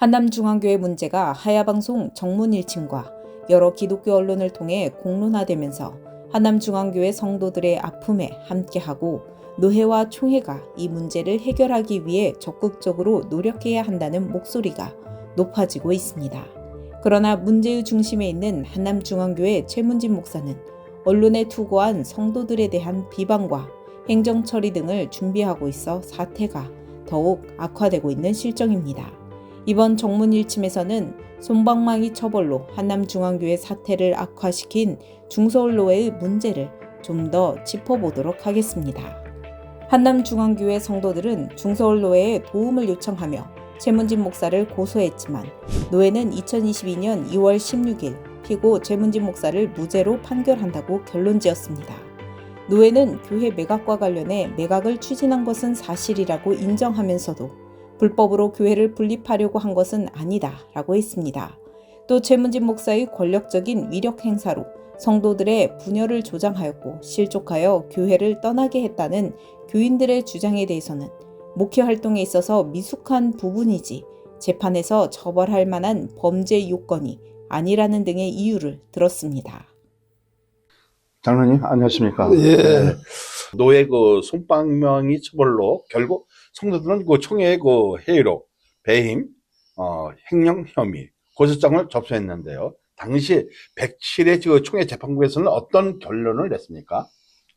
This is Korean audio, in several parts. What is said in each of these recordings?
한남중앙교회 문제가 하야방송 정문일침과 여러 기독교 언론을 통해 공론화되면서 한남중앙교회 성도들의 아픔에 함께하고 노회와 총회가 이 문제를 해결하기 위해 적극적으로 노력해야 한다는 목소리가 높아지고 있습니다. 그러나 문제의 중심에 있는 한남중앙교회 최문진 목사는 언론에 투고한 성도들에 대한 비방과 행정처리 등을 준비하고 있어 사태가 더욱 악화되고 있는 실정입니다. 이번 정문일침에서는 솜방망이 처벌로 한남중앙교회 사태를 악화시킨 중서언로회의 문제를 좀 더 짚어보도록 하겠습니다. 한남중앙교회 성도들은 중서언로회에 도움을 요청하며 최문진 목사를 고소했지만 노회는 2022년 2월 16일 피고 최문진 목사를 무죄로 판결한다고 결론지었습니다. 노회는 교회 매각과 관련해 매각을 추진한 것은 사실이라고 인정하면서도 불법으로 교회를 분립하려고 한 것은 아니다라고 했습니다. 또 최문진 목사의 권력적인 위력 행사로 성도들의 분열을 조장하였고 실족하여 교회를 떠나게 했다는 교인들의 주장에 대해서는 목회 활동에 있어서 미숙한 부분이지 재판에서 처벌할 만한 범죄 요건이 아니라는 등의 이유를 들었습니다. 장로님 안녕하십니까? 예. 네. 노예 솜방망이 처벌로 결국 성도들은 총회의 회의로 배임, 횡령 혐의 고소장을 접수했는데요. 당시 107회 총회 재판국에서는 어떤 결론을 냈습니까?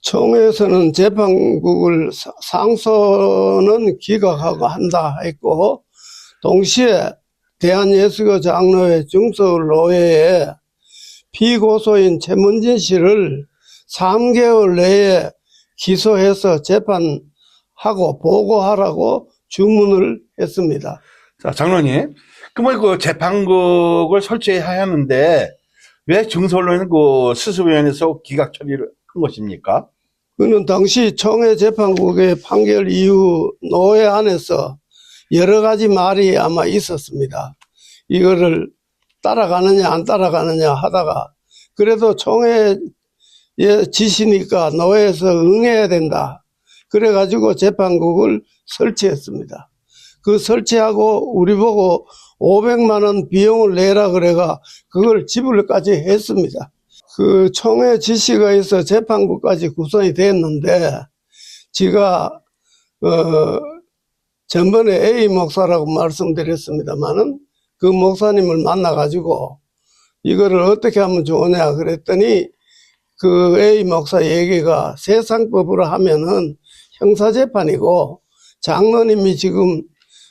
총회에서는 재판국을 상소는 기각하고 한다 했고, 동시에 대한예수교 장로회 중서로회에 피고소인 최문진 씨를 3개월 내에 기소해서 재판하고 보고하라고 주문을 했습니다. 자, 장로님, 그러면 재판국을 설치해야 하는데 왜 중서언로회는 수습위원회에서 기각 처리를 한 것입니까? 그는 당시 총회 재판국의 판결 이후 노회 안에서 여러 가지 말이 아마 있었습니다. 이거를 따라가느냐 안 따라가느냐 하다가 그래도 총회의 지시니까 노회에서 응해야 된다. 그래가지고 재판국을 설치했습니다. 그 설치하고 우리 보고 500만 원 비용을 내라 그래가 그걸 지불까지 했습니다. 그 총회 지시가 있어 재판국까지 구성이 됐는데 제가 전번에 A 목사라고 말씀드렸습니다만은 그 목사님을 만나가지고 이거를 어떻게 하면 좋으냐 그랬더니 그 A 목사 얘기가 세상법으로 하면은 형사재판이고 장로님이 지금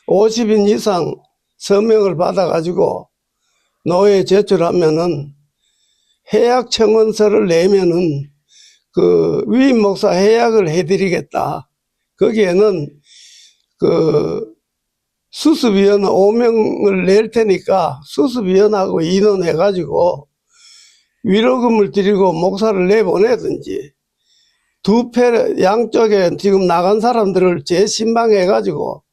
50인 이상 서명을 받아가지고 노회에 제출하면은 해약청원서를 내면은 그 위임 목사 해약을 해드리겠다. 거기에는 그 수습위원 5명을 낼 테니까 수습위원하고 의논해가지고 위로금을 드리고 목사를 내보내든지 두 패 양쪽에 지금 나간 사람들을 재신방해가지고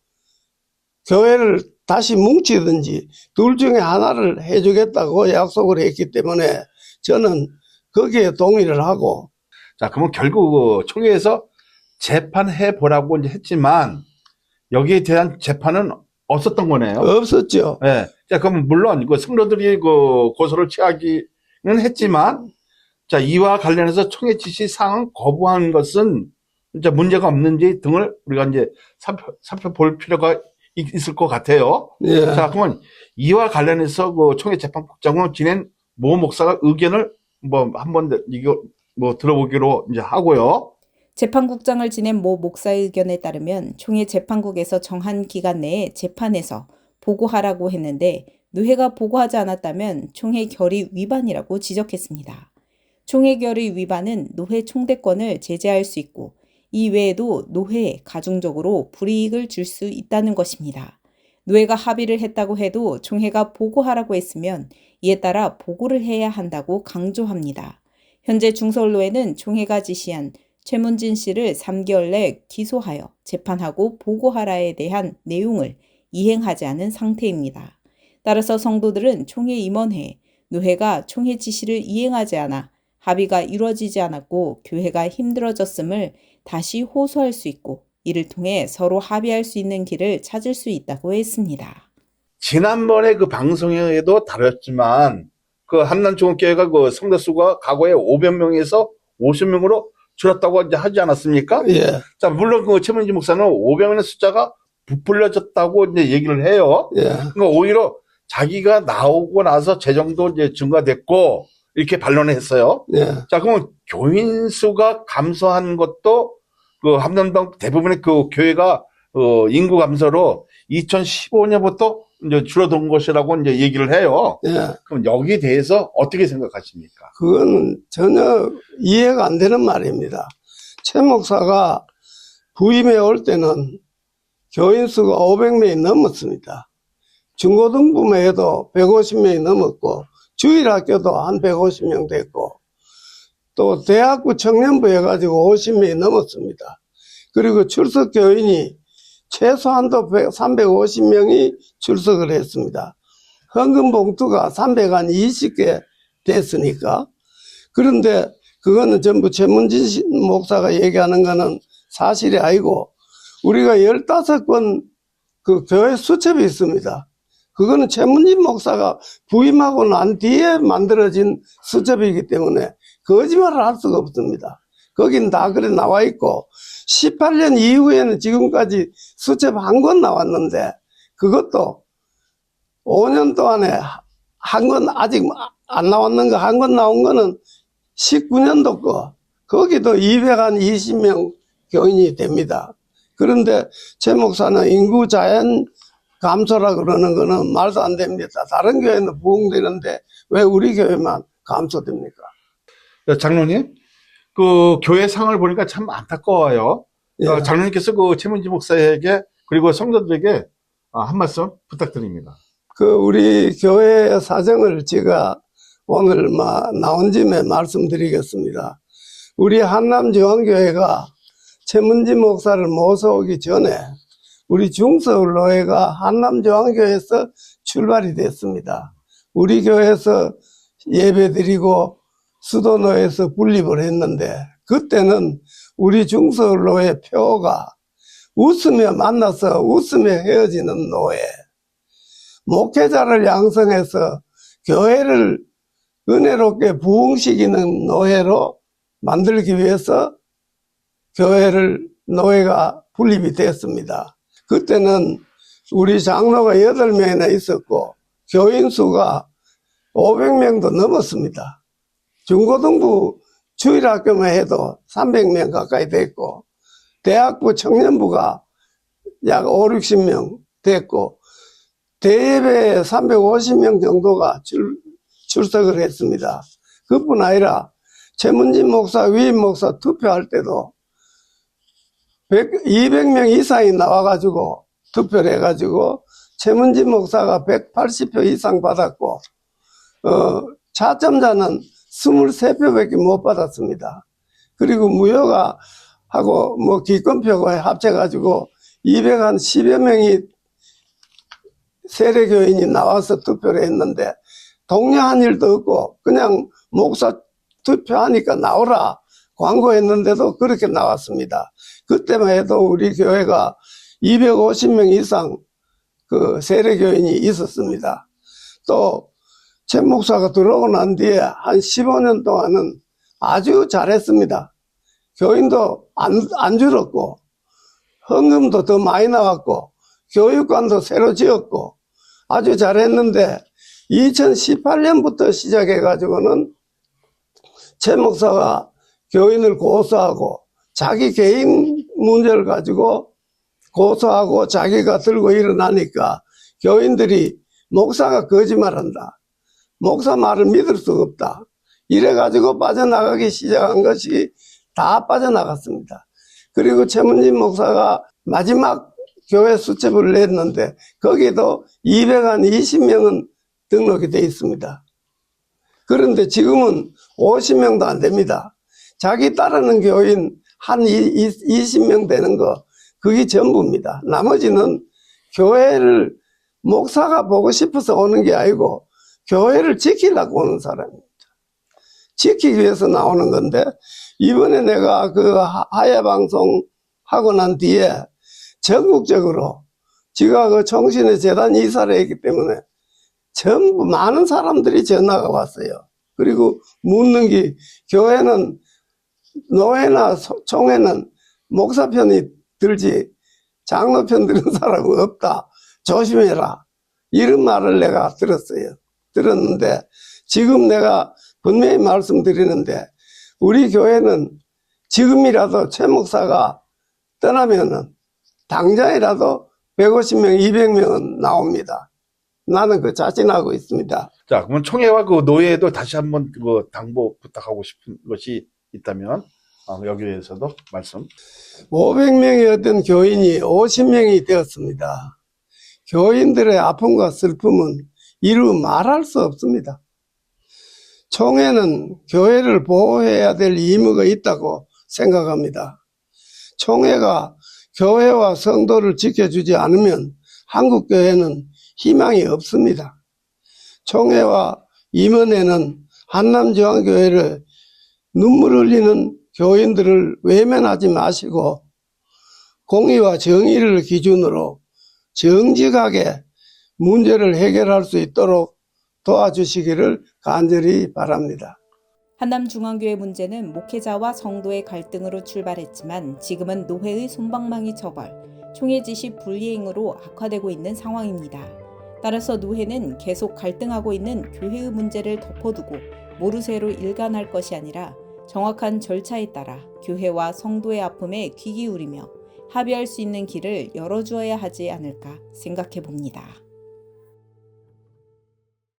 교회를 다시 뭉치든지 둘 중에 하나를 해주겠다고 약속을 했기 때문에 저는 거기에 동의를 하고. 자, 그러면 결국 총회에서 재판해 보라고 이제 했지만 여기에 대한 재판은 없었던 거네요. 없었죠. 네. 자, 그럼 물론 성도들이 고소를 취하기는 했지만, 자, 이와 관련해서 총회 지시 사항 거부한 것은 이제 문제가 없는지 등을 우리가 이제 살펴볼 필요가 있을 것 같아요. 예. 자, 그러면 이와 관련해서 총회 재판국장으로 지낸 모 목사가 의견을 한번 들어보기로 이제 하고요. 재판국장을 지낸 모 목사의 의견에 따르면 총회 재판국에서 정한 기간 내에 재판해서 보고하라고 했는데 노회가 보고하지 않았다면 총회 결의 위반이라고 지적했습니다. 총회 결의 위반은 노회 총대권을 제재할 수 있고 이 외에도 노회에 가중적으로 불이익을 줄 수 있다는 것입니다. 노회가 합의를 했다고 해도 총회가 보고하라고 했으면 이에 따라 보고를 해야 한다고 강조합니다. 현재 중서언로회는 총회가 지시한 최문진 씨를 3개월 내 기소하여 재판하고 보고하라에 대한 내용을 이행하지 않은 상태입니다. 따라서 성도들은 총회 임원회에 노회가 총회 지시를 이행하지 않아 합의가 이루어지지 않았고 교회가 힘들어졌음을 다시 호소할 수 있고 이를 통해 서로 합의할 수 있는 길을 찾을 수 있다고 했습니다. 지난번에 그 방송에도 다뤘지만 그 한남중앙교회가 그 성도 수가 과거에 500명에서 50명으로 줄었다고 이제 하지 않았습니까? 예, 자, 물론 그 최문지 목사는 500명의 숫자가 부풀려졌다고 이제 얘기를 해요. 예, 그러니까 오히려 자기가 나오고 나서 재정도 이제 증가됐고 이렇게 반론을 했어요. 예, 자, 그러면 교인 수가 감소한 것도 그 함남동 대부분의 그 교회가 인구 감소로 2015년부터 이제 줄어든 것이라고 이제 얘기를 해요. 예. 그럼 여기에 대해서 어떻게 생각하십니까? 그건 전혀 이해가 안 되는 말입니다. 최 목사가 부임해 올 때는 교인 수가 500명이 넘었습니다. 중고등부만 해도 150명이 넘었고 주일학교도 한 150명 됐고 또 대학부 청년부 해가지고 50명이 넘었습니다. 그리고 출석 교인이 최소한도 350명이 출석을 했습니다. 헌금 봉투가 320개 됐으니까. 그런데 그거는 전부 최문진 목사가 얘기하는 거는 사실이 아니고 우리가 15건 그 교회 수첩이 있습니다. 그거는 최문진 목사가 부임하고 난 뒤에 만들어진 수첩이기 때문에 거짓말을 할 수가 없습니다. 거긴 다 그래 나와 있고 18년 이후에는 지금까지 수첩 한 권 나왔는데 그것도 5년 동안에 한 권 아직 안 나왔는 거 한 권 나온 거는 19년도 거 거기도 220명 교인이 됩니다. 그런데 최 목사는 인구 자연 감소라 그러는 거는 말도 안 됩니다. 다른 교회는 부흥되는데 왜 우리 교회만 감소됩니까? 장로님, 그 교회 상황을 보니까 참 안타까워요. 예. 장로님께서 그 최문지 목사에게 그리고 성도들에게 한 말씀 부탁드립니다. 그 우리 교회 사정을 제가 오늘 나온 김에 말씀드리겠습니다. 우리 한남중앙교회가 최문지 목사를 모셔오기 전에 우리 중서울로회가 한남중앙교회에서 출발이 됐습니다. 우리 교회에서 예배드리고 수도노회에서 분립을 했는데 그때는 우리 중서울로회 표가 웃으며 만나서 웃으며 헤어지는 노회, 목회자를 양성해서 교회를 은혜롭게 부흥시키는 노회로 만들기 위해서 노회가 분립이 됐습니다. 그때는 우리 장로가 8명이나 있었고 교인 수가 500명도 넘었습니다. 중고등부 주일학교만 해도 300명 가까이 됐고 대학부 청년부가 약 5, 60명 됐고 대예배에 350명 정도가 출석을 했습니다. 그뿐 아니라 최문진 목사, 위임 목사 투표할 때도 200명 이상이 나와가지고 투표를 해가지고 최문진 목사가 180표 이상 받았고 차점자는 23표밖에 못 받았습니다. 그리고 무효가 하고 기권표가 합쳐가지고 210여 명이 세례교인이 나와서 투표를 했는데 독려한 일도 없고 그냥 목사 투표하니까 나오라 광고했는데도 그렇게 나왔습니다. 그때만 해도 우리 교회가 250명 이상 그 세례교인이 있었습니다. 또 최 목사가 들어오고 난 뒤에 한 15년 동안은 아주 잘했습니다. 교인도 안 줄었고 헌금도 더 많이 나왔고 교육관도 새로 지었고 아주 잘했는데 2018년부터 시작해가지고는 최 목사가 교인을 고소하고 자기 개인 문제를 가지고 고소하고 자기가 들고 일어나니까 교인들이 목사가 거짓말한다. 목사 말을 믿을 수가 없다. 이래가지고 빠져나가기 시작한 것이 다 빠져나갔습니다. 그리고 최문진 목사가 마지막 교회 수첩을 냈는데 거기도 220명은 등록이 되어 있습니다. 그런데 지금은 50명도 안 됩니다. 자기 따르는 교인 한 20명 되는 거 그게 전부입니다. 나머지는 교회를 목사가 보고 싶어서 오는 게 아니고 교회를 지키려고 오는 사람입니다. 지키기 위해서 나오는 건데 이번에 내가 그 하야방송 하고 난 뒤에 전국적으로 지가 그 청신의 재단 이사를 했기 때문에 전부 많은 사람들이 전화가 왔어요. 그리고 묻는 게 교회는 노회나 총회는 목사 편이 들지 장로 편 드는 사람은 없다. 조심해라. 이런 말을 내가 들었는데 지금 내가 분명히 말씀드리는데 우리 교회는 지금이라도 최 목사가 떠나면은 당장이라도 150명, 200명은 나옵니다. 나는 그 자신하고 있습니다. 자, 그러면 총회와 그 노회에도 다시 한번 그 당부 부탁하고 싶은 것이 있다면 여기에서도 말씀. 500명이었던 교인이 50명이 되었습니다. 교인들의 아픔과 슬픔은 이루 말할 수 없습니다. 총회는 교회를 보호해야 될 의무가 있다고 생각합니다. 총회가 교회와 성도를 지켜주지 않으면 한국교회는 희망이 없습니다. 총회와 임원회는 한남중앙교회를 눈물 흘리는 교인들을 외면하지 마시고 공의와 정의를 기준으로 정직하게 문제를 해결할 수 있도록 도와주시기를 간절히 바랍니다. 한남중앙교회 문제는 목회자와 성도의 갈등으로 출발했지만 지금은 노회의 솜방망이 처벌, 총회 지시 불이행으로 악화되고 있는 상황입니다. 따라서 노회는 계속 갈등하고 있는 교회의 문제를 덮어두고 모르쇠로 일관할 것이 아니라 정확한 절차에 따라 교회와 성도의 아픔에 귀 기울이며 합의할 수 있는 길을 열어주어야 하지 않을까 생각해 봅니다.